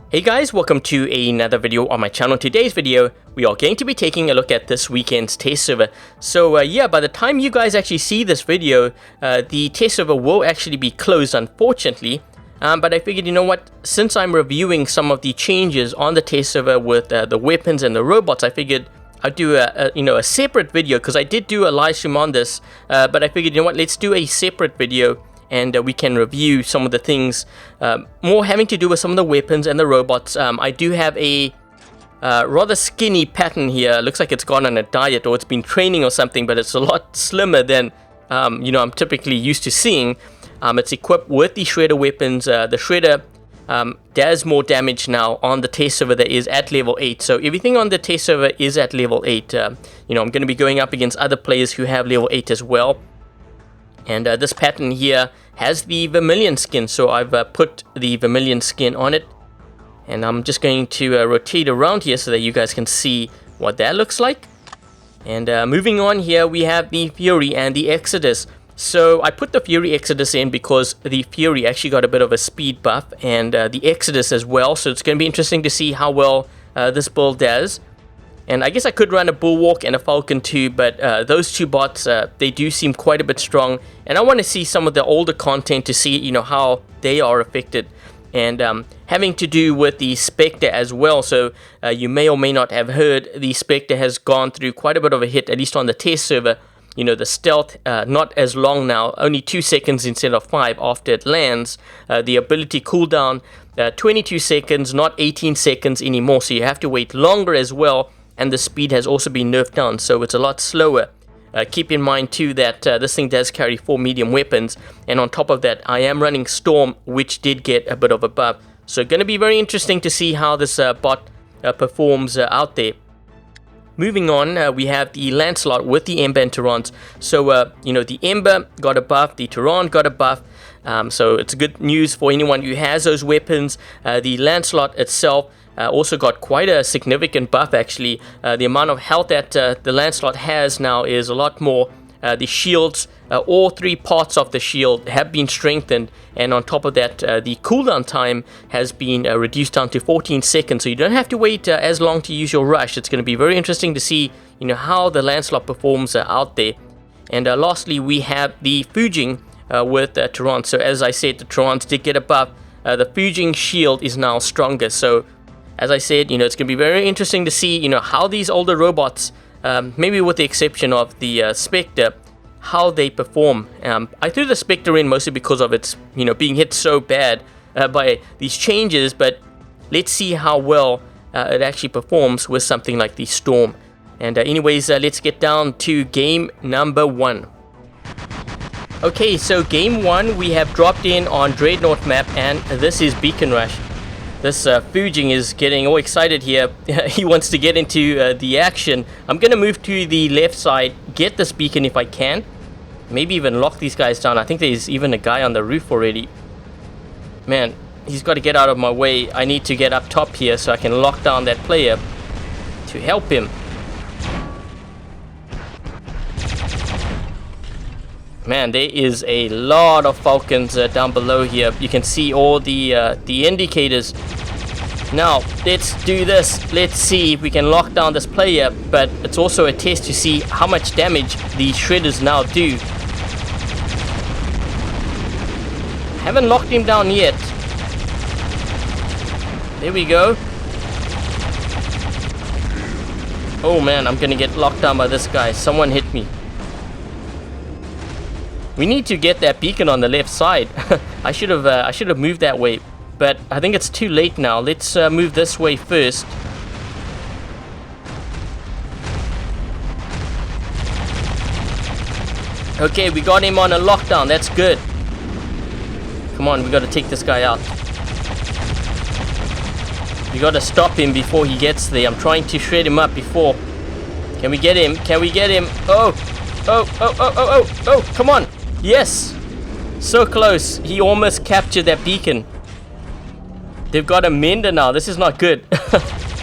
Hey guys, welcome to another video on my channel. Today's video, we are going to be taking a look at this weekend's test server. So yeah, by the time you guys actually see this video, the test server will actually be closed, unfortunately. But I figured, you know what, since I'm reviewing some of the changes on the test server with the weapons and the robots, I figured I'd do a separate video, because I did do a live stream on this, but I figured, you know what, let's do a separate video and we can review some of the things more having to do with some of the weapons and the robots. I do have a rather skinny Patton here. Looks like it's gone on a diet or it's been training or something, but it's a lot slimmer than I'm typically used to seeing. It's equipped with the Shredder weapons. The Shredder does more damage now on the test server that is at level 8. So everything on the test server is at level 8. I'm going to be going up against other players who have level 8 as well. And this Patton here has the Vermilion skin, so I've put the Vermilion skin on it. And I'm just going to rotate around here so that you guys can see what that looks like. And moving on here, we have the Fury and the Exodus. So I put the Fury Exodus in because the Fury actually got a bit of a speed buff, and the Exodus as well. So it's going to be interesting to see how well this build does. And I guess I could run a Bulwark and a Falcon too, but those two bots, they do seem quite a bit strong. And I want to see some of the older content to see, how they are affected. And having to do with the Spectre as well. So you may or may not have heard the Spectre has gone through quite a bit of a hit, at least on the test server. The stealth, not as long now, only 2 seconds instead of 5 after it lands. The ability cooldown, 22 seconds, not 18 seconds anymore. So you have to wait longer as well. And the speed has also been nerfed down, so it's a lot slower. Keep in mind too that this thing does carry 4 medium weapons, and on top of that I am running Storm, which did get a bit of a buff. So going to be very interesting to see how this bot performs out there. Moving on, we have the Lancelot with the Ember and Tyrant. So the Ember got a buff, the Tyrant got a buff. So it's good news for anyone who has those weapons. The Lancelot itself also got quite a significant buff actually. The amount of health that the Lancelot has now is a lot more. The shields, all 3 parts of the shield have been strengthened, and on top of that the cooldown time has been reduced down to 14 seconds, so you don't have to wait as long to use your rush. It's going to be very interesting to see how the Lancelot performs out there. And lastly, we have the Fuging with Tyrant. So as I said, the Tyrant did get a buff. The Fuging shield is now stronger, so as I said, it's going to be very interesting to see, how these older robots, maybe with the exception of the Spectre, how they perform. I threw the Spectre in mostly because of its, being hit so bad by these changes, but let's see how well it actually performs with something like the Storm. And anyways, let's get down to game number 1. Okay, so game 1, we have dropped in on Dreadnought map, and this is Beacon Rush. This Fuging is getting all excited here. He wants to get into the action. I'm going to move to the left side, get this beacon if I can. Maybe even lock these guys down. I think there's even a guy on the roof already. Man, he's got to get out of my way. I need to get up top here so I can lock down that player to help him. Man, there is a lot of Falcons down below here. You can see all the indicators. Now, let's do this. Let's see if we can lock down this player. But it's also a test to see how much damage the Shredders now do. Haven't locked him down yet. There we go. Oh man, I'm gonna get locked down by this guy. Someone hit me. We need to get that beacon on the left side. I should have moved that way, but I think it's too late now. Let's move this way first. Okay, we got him on a lockdown. That's good. Come on, we got to take this guy out. We got to stop him before he gets there. I'm trying to shred him up before. Can we get him? Can we get him? Oh, come on. Yes, so close. He almost captured that beacon. They've got a mender now. This is not good.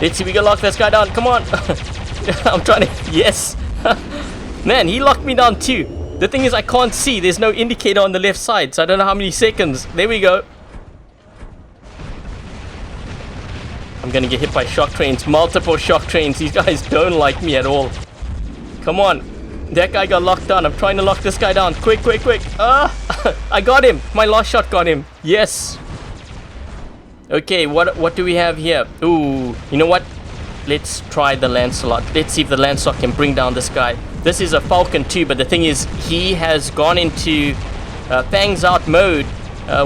Let's see, we can lock this guy down. Come on. I'm trying to, yes. Man, he locked me down too. The thing is, I can't see. There's no indicator on the left side, so I don't know how many seconds. There we go. I'm gonna get hit by shock trains. Multiple shock trains. These guys don't like me at all. Come on. That guy got locked down. I'm trying to lock this guy down. Quick, quick, quick. I got him. My last shot got him. Yes. Okay, what do we have here? Ooh, you know what? Let's try the Lancelot. Let's see if the Lancelot can bring down this guy. This is a Falcon too, but the thing is, he has gone into Fangs Out mode,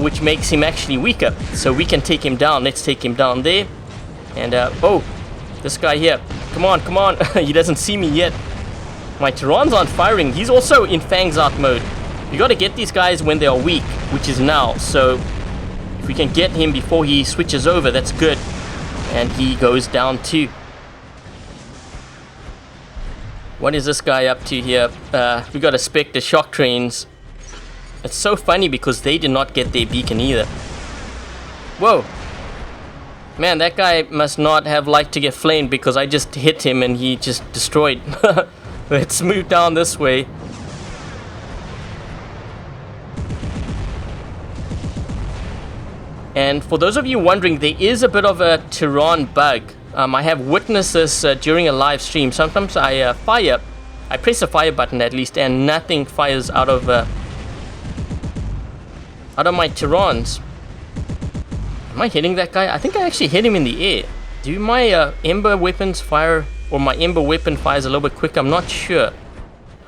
which makes him actually weaker. So we can take him down. Let's take him down there. And, oh, this guy here. Come on, come on. He doesn't see me yet. My Tyrann's aren't firing. He's also in Fangs Out mode. You gotta get these guys when they are weak, which is now. So if we can get him before he switches over, that's good. And he goes down too. What is this guy up to here? We got a Spectre shock trains. It's so funny because they did not get their beacon either. Whoa. Man, that guy must not have liked to get flamed because I just hit him and he just destroyed. Let's move down this way. And for those of you wondering, there is a bit of a Tyrann bug. I have witnessed this during a live stream. Sometimes I press the fire button at least, and nothing fires out of my Tyranns. Am I hitting that guy? I think I actually hit him in the air. Do my Ember weapons fire, or my Ember weapon fires a little bit quicker? I'm not sure.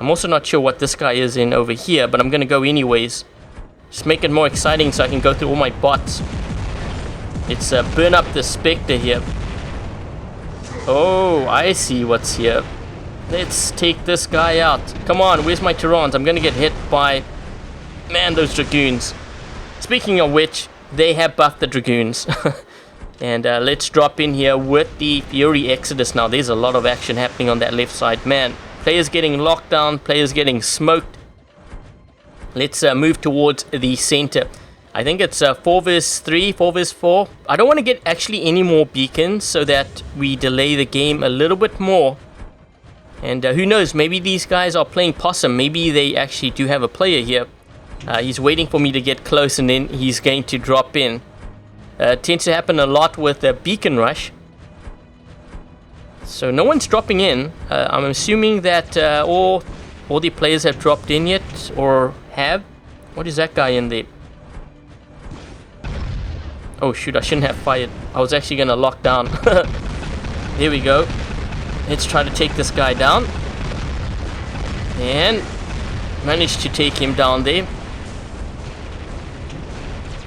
I'm also not sure what this guy is in over here, but I'm gonna go anyways. Just make it more exciting so I can go through all my bots. Let's burn up the Spectre here. Oh, I see what's here. Let's take this guy out. Come on, where's my Tyranns? I'm gonna get hit by... Man, those Dragoons. Speaking of which, they have buffed the Dragoons. And let's drop in here with the Fury Exodus now. There's a lot of action happening on that left side. Man, players getting locked down, players getting smoked. Let's move towards the center. I think it's 4 vs 3, 4 vs 4. I don't want to get actually any more beacons so that we delay the game a little bit more. And who knows, maybe these guys are playing possum. Maybe they actually do have a player here. He's waiting for me to get close and then he's going to drop in. Tends to happen a lot with a beacon rush. So no one's dropping in. I'm assuming that all the players have dropped in yet, or have. What is that guy in there? Oh shoot, I shouldn't have fired. I was actually gonna lock down. Here we go. Let's try to take this guy down. And managed to take him down there.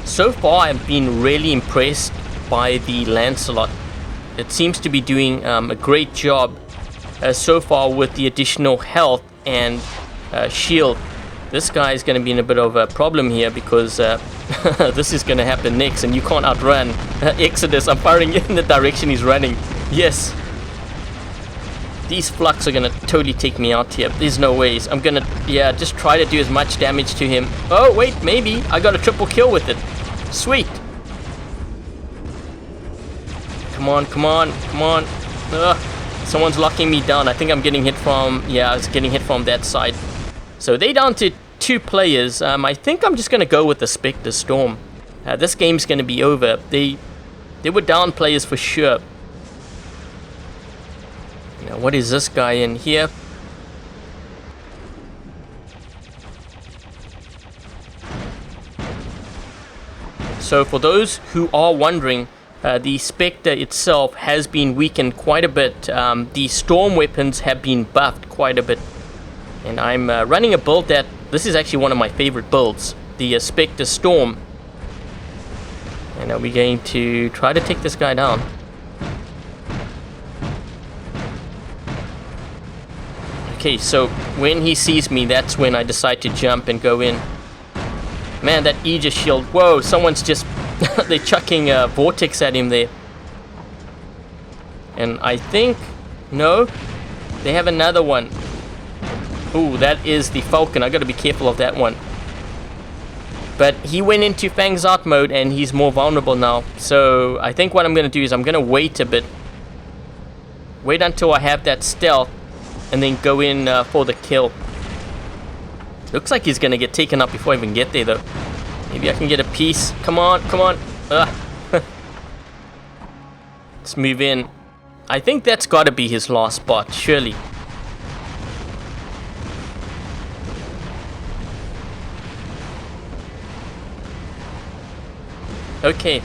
So far I've been really impressed by the Lancelot. It seems to be doing a great job so far with the additional health and shield. This guy is going to be in a bit of a problem here because this is going to happen next and you can't outrun Exodus. I'm firing in the direction he's running. Yes. These flux are going to totally take me out here. There's no ways. I'm going to, yeah, just try to do as much damage to him. Oh, wait, maybe. I got a triple kill with it. Sweet. Come on, come on, come on. Ugh. Someone's locking me down. I think I'm getting hit from, yeah, I was getting hit from that side. So they down to 2 players. I think I'm just going to go with the Spectre Storm. This game's going to be over. They were down players for sure. Now, what is this guy in here? So for those who are wondering, the Spectre itself has been weakened quite a bit. The Storm weapons have been buffed quite a bit. And I'm running a build that, this is actually one of my favorite builds, the Spectre Storm. And are we going to try to take this guy down? Okay, so when he sees me, that's when I decide to jump and go in. Man, that Aegis shield, whoa, someone's just, they're chucking a vortex at him there. And I think, no, they have another one. Ooh, that is the Falcon. I gotta be careful of that one. But he went into Fangs Out mode and he's more vulnerable now. So I think what I'm gonna do is I'm gonna wait a bit. Wait until I have that stealth and then go in for the kill. Looks like he's gonna get taken up before I even get there though. Maybe I can get a piece. Come on, come on. Let's move in. I think that's got to be his last bot, surely. Okay.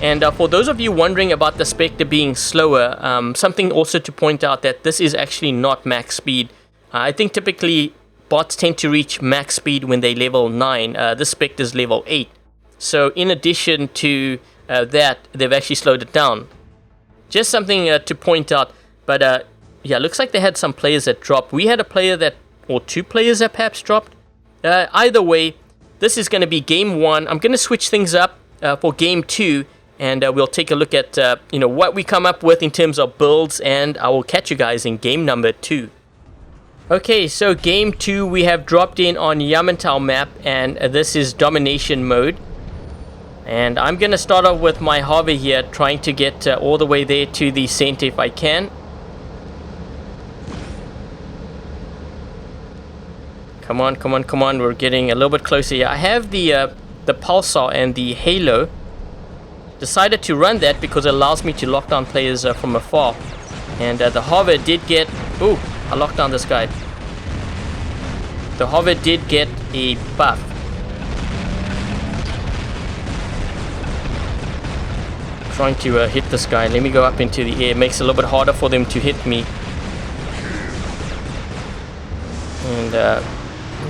And for those of you wondering about the Spectre being slower, something also to point out that this is actually not max speed. I think typically bots tend to reach max speed when they level 9. This Spectre is level 8. So in addition to that, they've actually slowed it down. Just something to point out. But yeah, looks like they had some players that dropped. We had a player that, or 2 players that perhaps dropped. Either way, this is going to be game 1. I'm going to switch things up for game 2. And we'll take a look at what we come up with in terms of builds, and I will catch you guys in game number 2. Okay, so game 2 we have dropped in on Yamantau map, and this is domination mode. And I'm gonna start off with my hover here, trying to get all the way there to the center if I can. Come on, come on, come on! We're getting a little bit closer here. I have the pulsar and the halo. Decided to run that because it allows me to lock down players from afar. And the hover did get... Ooh, I locked down this guy. The hover did get a buff. I'm trying to hit this guy. Let me go up into the air. It makes it a little bit harder for them to hit me. And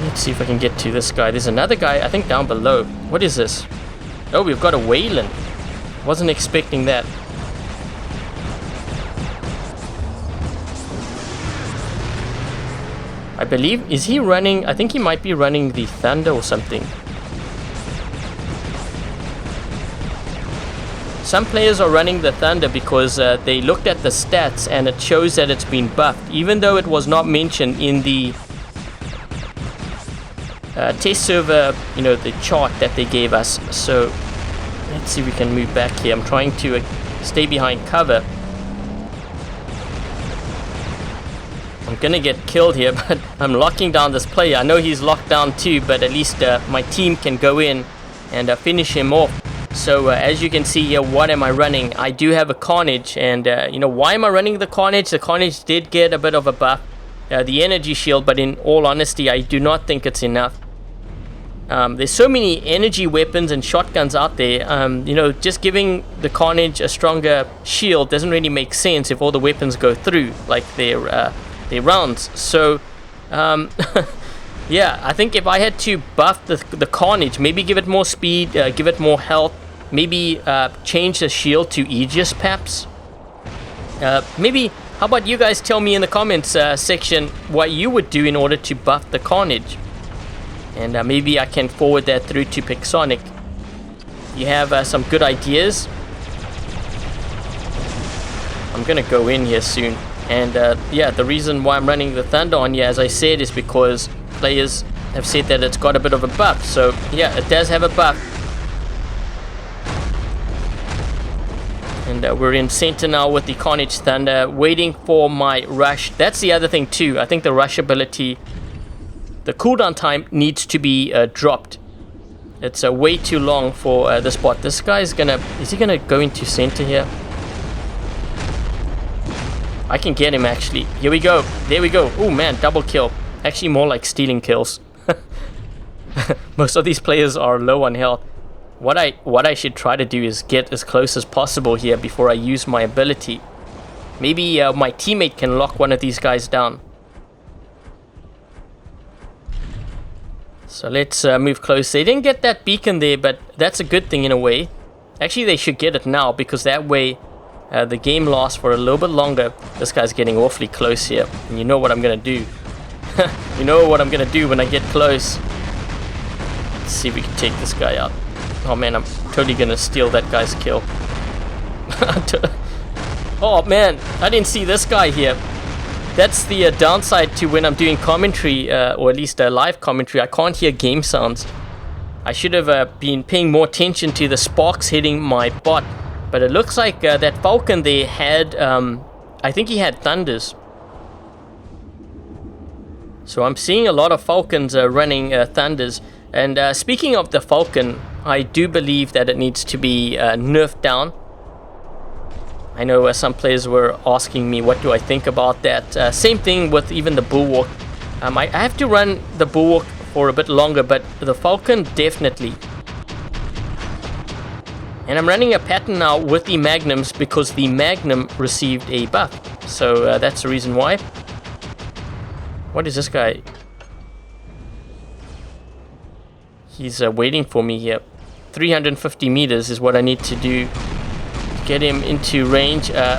let's see if I can get to this guy. There's another guy, I think, down below. What is this? Oh, we've got a Wayland. Wasn't expecting that. I believe, is he running? I think he might be running the Thunder or something. Some players are running the Thunder because they looked at the stats and it shows that it's been buffed, even though it was not mentioned in the test server, the chart that they gave us. So let's see if we can move back here. I'm trying to stay behind cover. I'm gonna get killed here, but I'm locking down this player. I know he's locked down too, but at least my team can go in and finish him off. So as you can see here, what am I running? I do have a Carnage, and why am I running the Carnage? The Carnage did get a bit of a buff, the energy shield, but in all honesty, I do not think it's enough. There's so many energy weapons and shotguns out there. Just giving the Carnage a stronger shield doesn't really make sense if all the weapons go through like their rounds. So yeah, I think if I had to buff the Carnage, maybe give it more speed, give it more health, maybe change the shield to Aegis perhaps. Maybe, how about you guys tell me in the comments section what you would do in order to buff the Carnage. And maybe I can forward that through to Pixonic. You have some good ideas. I'm gonna go in here soon. And yeah, the reason why I'm running the Thunder on here, as I said, is because players have said that it's got a bit of a buff. So yeah, it does have a buff. And we're in center now with the Carnage Thunder, waiting for my rush. That's the other thing too. I think the rush ability, the cooldown time needs to be dropped. It's way too long for this bot. This guy's gonna... Is he gonna go into center here? I can get him actually. Here we go. There we go. Oh man, double kill. Actually more like stealing kills. Most of these players are low on health. What I should try to do is get as close as possible here before I use my ability. Maybe my teammate can lock one of these guys down. So let's move close. They didn't get that beacon there, but that's a good thing in a way. Actually, they should get it now, because that way the game lasts for a little bit longer. This guy's getting awfully close here. And you know what I'm going to do. You know what I'm going to do when I get close. Let's see if we can take this guy out. Oh man, I'm totally going to steal that guy's kill. Oh man, I didn't see this guy here. That's the downside to when I'm doing commentary, or at least live commentary. I can't hear game sounds. I should have been paying more attention to the sparks hitting my bot. But it looks like that Falcon there had, I think he had Thunders. So I'm seeing a lot of Falcons running Thunders. And speaking of the Falcon, I do believe that it needs to be nerfed down. I know some players were asking me what do I think about that. Same thing with even the Bulwark. I have to run the Bulwark for a bit longer, but the Falcon definitely. And I'm running a Patton now with the Magnums because the Magnum received a buff. So that's the reason why. What is this guy? He's waiting for me here. 350 meters is what I need to do to get him into range. I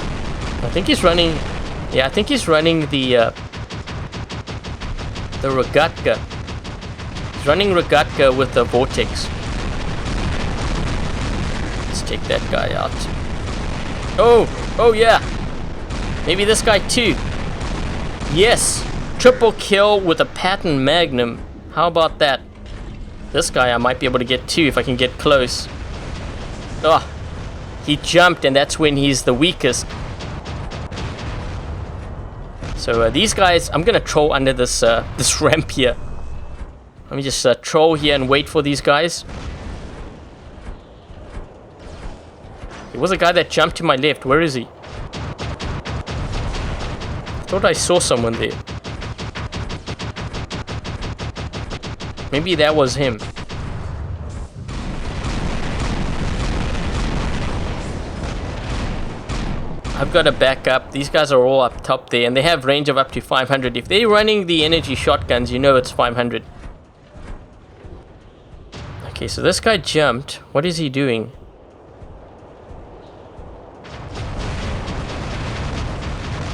think he's running... Yeah, I think he's running the Regatka. He's running Regatka with the Vortex. Let's take that guy out. Oh yeah. Maybe this guy too. Yes. Triple kill with a Patton Magnum. How about that? This guy I might be able to get too if I can get close. Oh, he jumped and that's when he's the weakest. So these guys, I'm gonna troll under this this ramp here. Let me just troll here and wait for these guys. There was a guy that jumped to my left. Where is he? I thought I saw someone there. Maybe that was him. I've got to back up. These guys are all up top there, and they have range of up to 500. If they're running the energy shotguns, you know it's 500. Okay, so this guy jumped. What is he doing?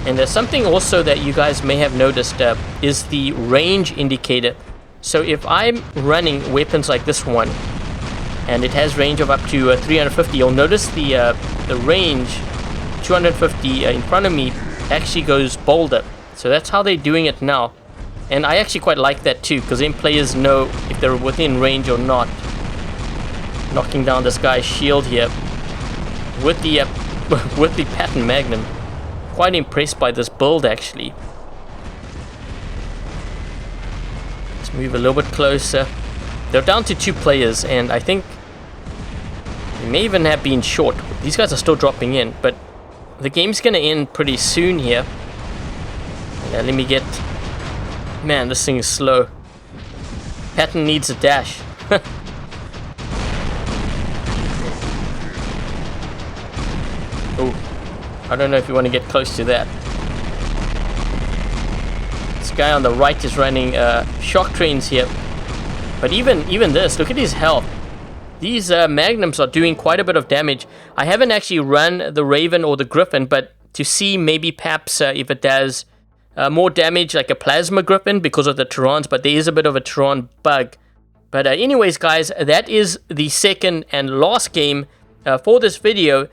And there's something also that you guys may have noticed is the range indicator. So if I'm running weapons like this one, and it has range of up to 350, you'll notice the range 250 in front of me actually goes bolder. So that's how they're doing it now. And I actually quite like that too, because then players know if they're within range or not. Knocking down this guy's shield here with the with the Patton Magnum. Quite impressed by this build actually. Let's move a little bit closer. They're down to 2 players, and I think they may even have been short. These guys are still dropping in, but the game's gonna end pretty soon here. Let me get... Man, this thing is slow. Patton needs a dash. Oh, I don't know if you want to get close to that. This guy on the right is running shock trains here. But even this, look at his health. These Magnums are doing quite a bit of damage. I haven't actually run the Raven or the Griffin, but to see maybe perhaps if it does more damage like a Plasma Griffin because of the Terrans, but there is a bit of a Terran bug. But anyways guys, that is the second and last game for this video.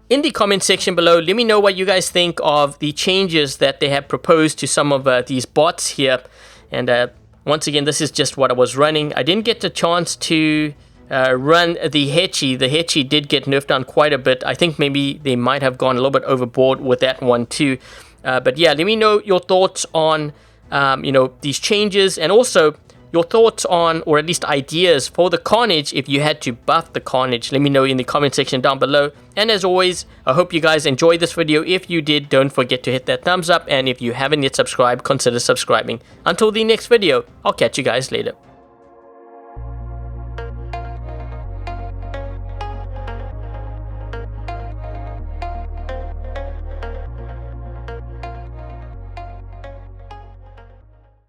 In the comment section below, let me know what you guys think of the changes that they have proposed to some of these bots here. And once again, this is just what I was running. I didn't get the chance to run the Hetchy. The Hetchy did get nerfed down quite a bit. I think maybe they might have gone a little bit overboard with that one too. But yeah, let me know your thoughts on you know, these changes, and also your thoughts on, or at least ideas for the Carnage if you had to buff the Carnage. Let me know in the comment section down below. And as always, I hope you guys enjoyed this video. If you did, don't forget to hit that thumbs up, and if you haven't yet subscribed, consider subscribing. Until the next video, I'll catch you guys later.